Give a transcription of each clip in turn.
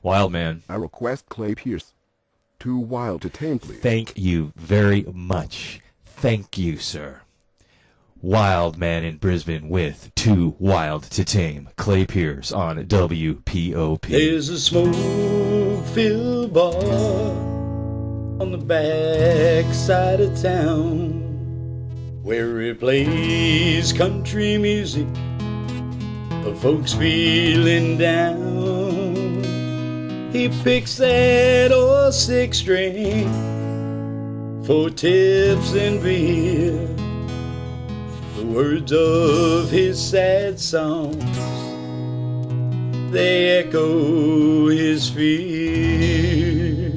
Wild man. I request Clay Pierce. Too wild to tame, please. Thank you very much. Thank you, sir. Wild man in Brisbane with Too Wild to Tame. Clay Pierce on WPOP. There's a smoke-filled bar on the back side of town where it plays country music for folks feeling down. He picks that old six string for tips and beer. The words of his sad songs, they echo his fears.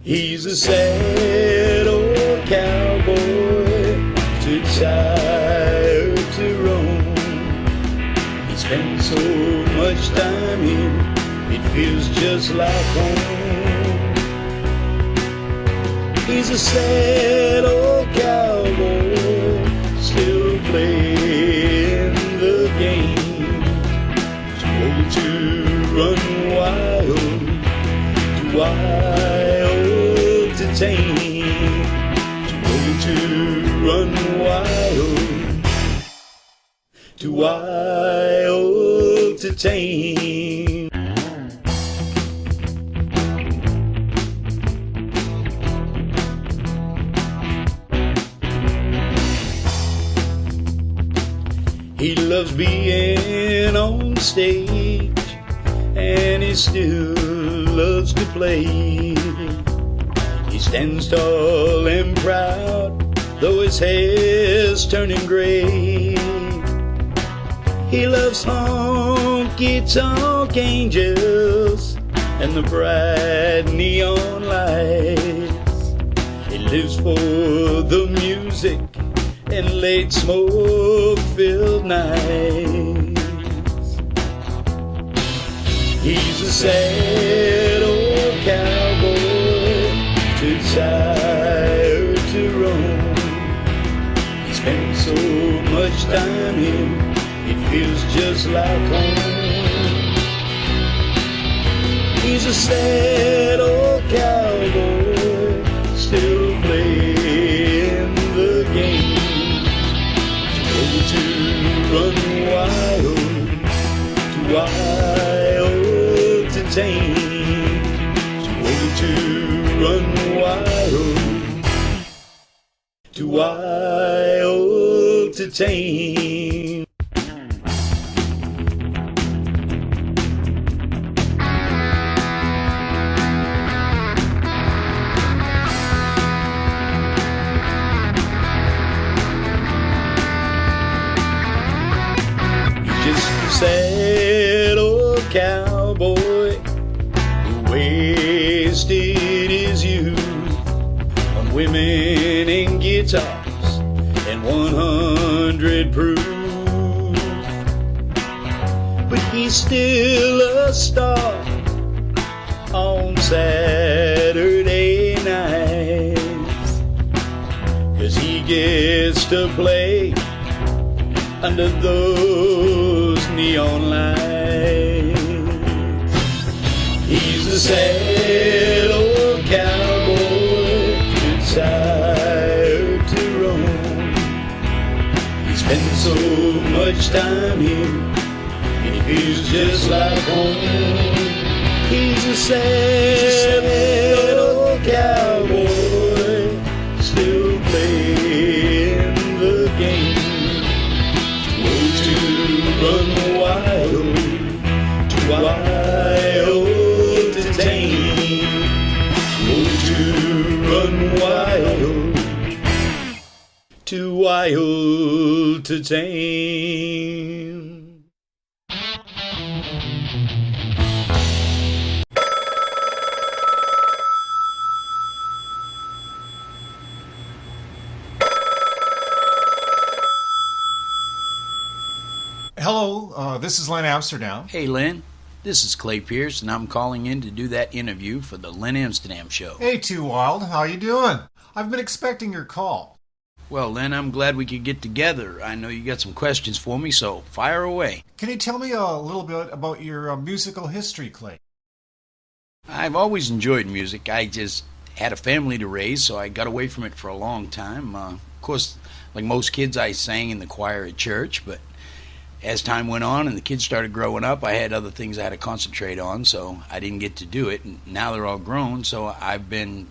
He's a sad old cowboy, too tired to roam. He spends so much time here, it feels just like home. He's a sad old cowboy, still playing the game. Too old to run wild, too wild to tame. Too old to run wild, too wild to tame. He loves being on stage, and he still loves to play. He stands tall and proud, though his hair's turning gray. He loves honky-tonk angels and the bright neon lights. He lives for the music and late smoke-filled nights. He's a sad old cowboy, too tired to roam. He spends so much time here, it feels just like home. He's a sad old cowboy, still playing the game. To run wild, too wild to tame. Too old to run wild, too wild to tame. Sad old cowboy who wasted his youth on women and guitars and 100 proof. But he's still a star on Saturday nights, 'cause he gets to play under those neon lights. He's a sad old cowboy, too tired to roam. He spends so much time here, it feels just like home. He's a sad old cowboy, still playing the game. Run wild, too wild to tame. Oh, to run wild, too wild to tame. Hello, this is Len Amsterdam. Hey, Lynn. This is Clay Pierce, and I'm calling in to do that interview for the Len Amsterdam Show. Hey, Too Wild, how you doing? I've been expecting your call. Well, Len, I'm glad we could get together. I know you got some questions for me, so fire away. Can you tell me a little bit about your musical history, Clay? I've always enjoyed music. I just had a family to raise, so I got away from it for a long time. Of course, like most kids, I sang in the choir at church, but as time went on and the kids started growing up, I had other things I had to concentrate on, so I didn't get to do it. And now they're all grown, so I've been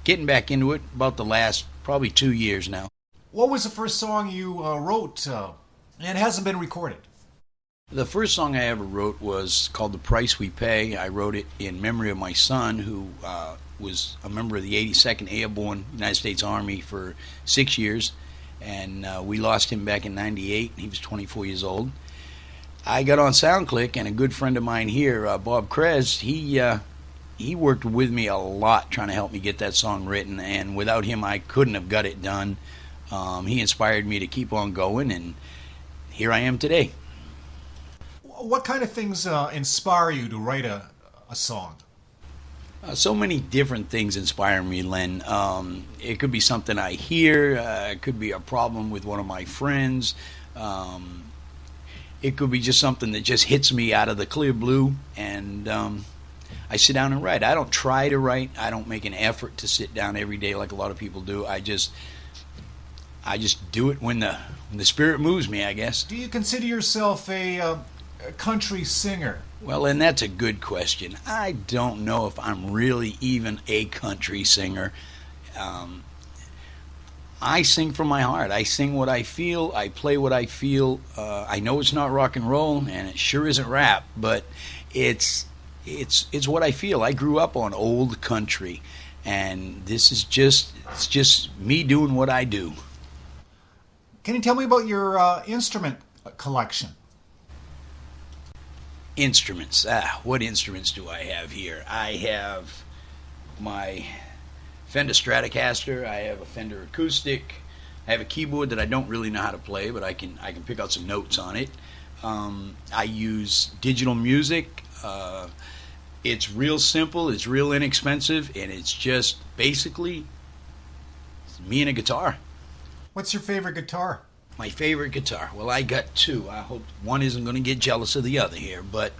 getting back into it about the last probably 2 years now. What was the first song you wrote and hasn't been recorded? The first song I ever wrote was called The Price We Pay. I wrote it in memory of my son, who was a member of the 82nd Airborne United States Army for 6 years, and we lost him back in '98. He was 24 years old. I got on SoundClick, and a good friend of mine here, Bob Krez, he worked with me a lot trying to help me get that song written, and without him I couldn't have got it done. He inspired me to keep on going, and here I am today. What kind of things inspire you to write a song? So many different things inspire me, Len. It could be something I hear. It could be a problem with one of my friends. It could be just something that just hits me out of the clear blue, and I sit down and write. I don't try to write. I don't make an effort to sit down every day like a lot of people do. I just do it when the spirit moves me, I guess. Do you consider yourself a country singer? Well, and that's a good question. I don't know if I'm really even a country singer. I sing from my heart. I sing what I feel. I play what I feel. I know it's not rock and roll, and it sure isn't rap, but it's what I feel. I grew up on old country, and it's just me doing what I do. Can you tell me about your instrument collection? Instruments. What instruments do I have here? I have my Fender Stratocaster. I have a Fender acoustic. I have a keyboard that I don't really know how to play, but I can pick out some notes on it. I use digital music. It's real simple. It's real inexpensive, and it's just basically me and a guitar. What's your favorite guitar? My favorite guitar. Well, I got two. I hope one isn't going to get jealous of the other here. But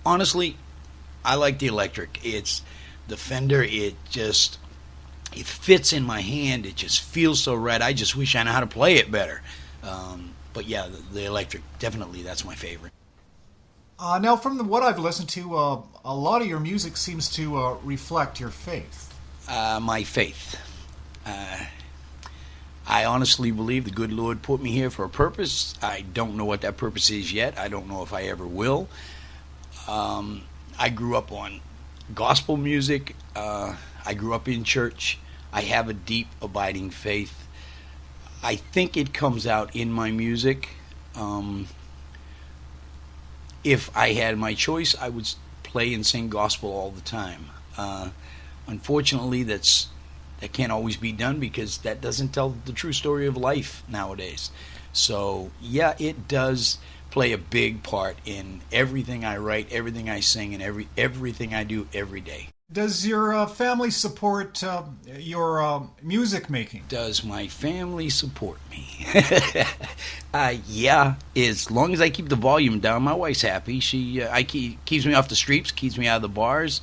honestly, I like the electric. It's the Fender. It fits in my hand. It just feels so right. I just wish I knew how to play it better. But yeah, the electric, definitely, that's my favorite. Now, from what I've listened to, a lot of your music seems to reflect your faith. My faith. I honestly believe the good Lord put me here for a purpose. I don't know what that purpose is yet. I don't know if I ever will. I grew up on gospel music. I grew up in church. I have a deep, abiding faith. I think it comes out in my music. If I had my choice, I would play and sing gospel all the time. Unfortunately, that can't always be done because that doesn't tell the true story of life nowadays. So, yeah, it does play a big part in everything I write, everything I sing, and everything I do every day. Does your family support your music making? Does my family support me? Yeah, as long as I keep the volume down, my wife's happy. She keeps me off the streets, keeps me out of the bars.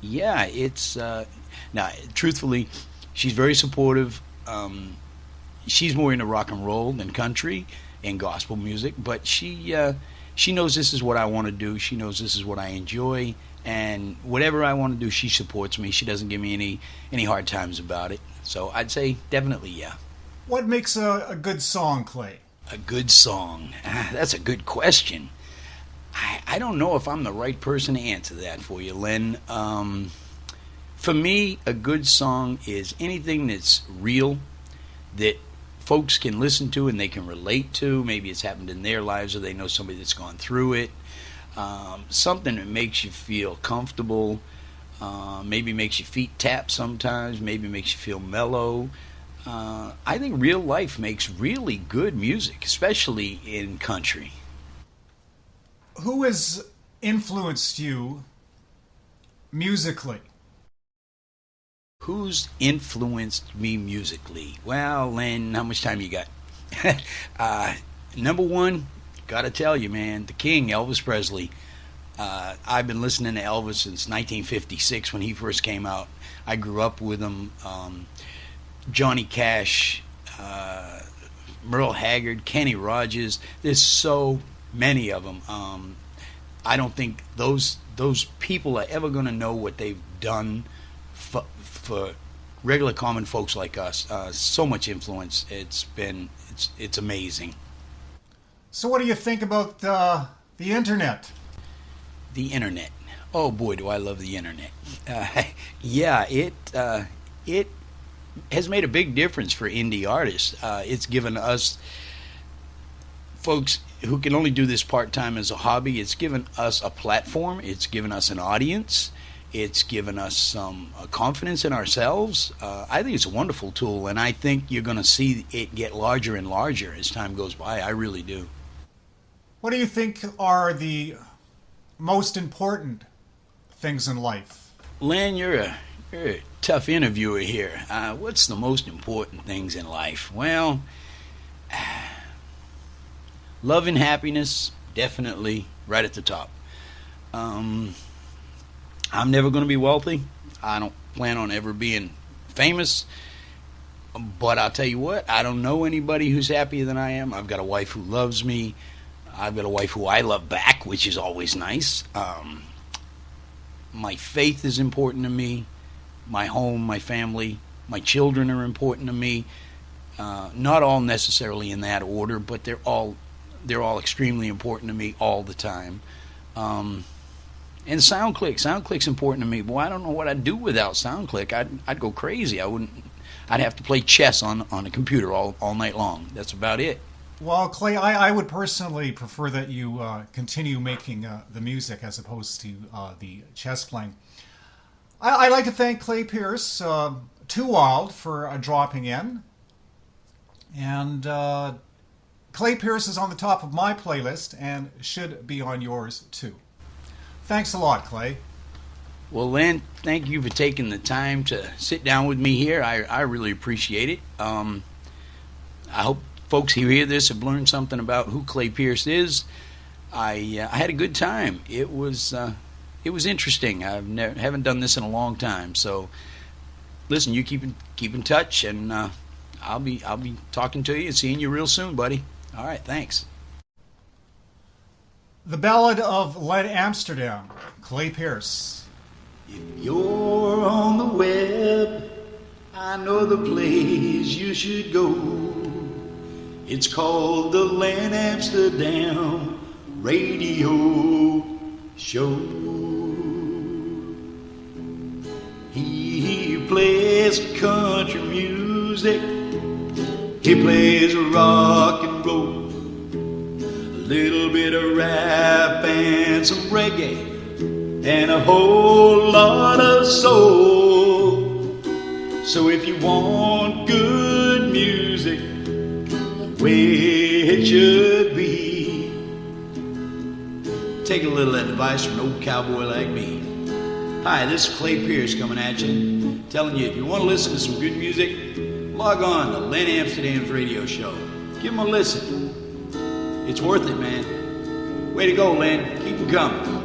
Yeah, it's... Now, truthfully, she's very supportive. She's more into rock and roll than country and gospel music, but she knows this is what I want to do. She knows this is what I enjoy, and whatever I want to do, she supports me. She doesn't give me any hard times about it. So I'd say definitely, yeah. What makes a good song, Clay? A good song? That's a good question. I don't know if I'm the right person to answer that for you, Len. For me, a good song is anything that's real, that folks can listen to and they can relate to. Maybe it's happened in their lives or they know somebody that's gone through it. Something that makes you feel comfortable, maybe makes your feet tap sometimes, maybe makes you feel mellow. I think real life makes really good music, especially in country. Who has influenced you musically? Who's influenced me musically? Well, Len, how much time you got? Number one, gotta tell you, man, the king, Elvis Presley. I've been listening to Elvis since 1956 when he first came out. I grew up with him. Johnny Cash, Merle Haggard, Kenny Rogers. There's so many of them. I don't think those people are ever going to know what they've done for regular common folks like us. So much influence. It's amazing. So what do you think about the internet? The internet. Oh boy, do I love the internet. Yeah, it has made a big difference for indie artists. It's given us folks who can only do this part-time as a hobby, it's given us a platform, it's given us an audience, it's given us some confidence in ourselves. I think it's a wonderful tool, and I think you're going to see it get larger and larger as time goes by. I really do. What do you think are the most important things in life? Len, you're a tough interviewer here. What's the most important things in life? Well, love and happiness, definitely right at the top. I'm never going to be wealthy. I don't plan on ever being famous. But I'll tell you what, I don't know anybody who's happier than I am. I've got a wife who loves me. I've got a wife who I love back, which is always nice. My faith is important to me. My home, my family, my children are important to me. Not all necessarily in that order, but they're all extremely important to me all the time. And SoundClick's important to me. Boy, I don't know what I'd do without SoundClick. I'd go crazy. I'd have to play chess on a computer all night long. That's about it. Well, Clay, I would personally prefer that you continue making the music as opposed to the chess playing. I'd like to thank Clay Pierce, Too Wild, for dropping in. And Clay Pierce is on the top of my playlist and should be on yours too. Thanks a lot, Clay. Well, Len, thank you for taking the time to sit down with me here. I really appreciate it. I hope folks who hear this have learned something about who Clay Pierce is. I had a good time. It was interesting. Haven't done this in a long time. So, listen, you keep in touch, and I'll be talking to you and seeing you real soon, buddy. All right, thanks. The Ballad of Lead Amsterdam, Clay Pierce. If you're on the web, I know the place you should go. It's called the Lead Amsterdam Radio Show. He plays country music, he plays rock and roll, a little bit of rap and some reggae, and a whole lot of soul. So if you want good music, way it should be, take a little advice from an old cowboy like me. Hi, this is Clay Pierce coming at you, telling you if you want to listen to some good music, log on to Len Amsterdam's radio show. Give them a listen. It's worth it, man. Way to go, Len. Keep them coming.